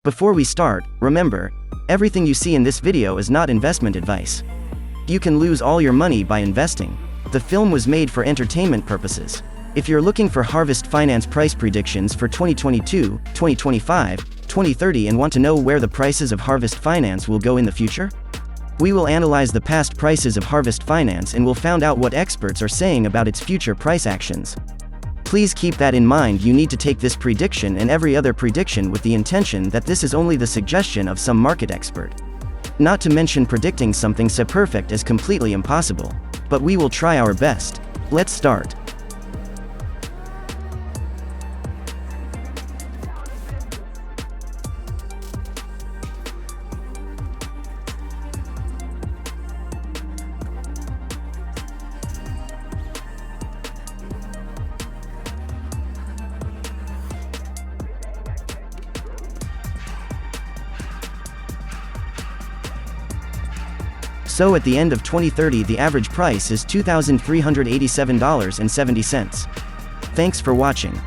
Before we start, remember, everything you see in this video is not investment advice. You can lose all your money by investing. The film was made for entertainment purposes. If you're looking for Harvest Finance price predictions for 2022, 2025, 2030 and want to know where the prices of Harvest Finance will go in the future, we will analyze the past prices of Harvest Finance and will find out what experts are saying about its future price actions. Please keep that in mind. You need to take this prediction and every other prediction with the intention that this is only the suggestion of some market expert. Not to mention predicting something so perfect is completely impossible. But we will try our best. Let's start. So at the end of 2030 the average price is $2,387.70. Thanks for watching.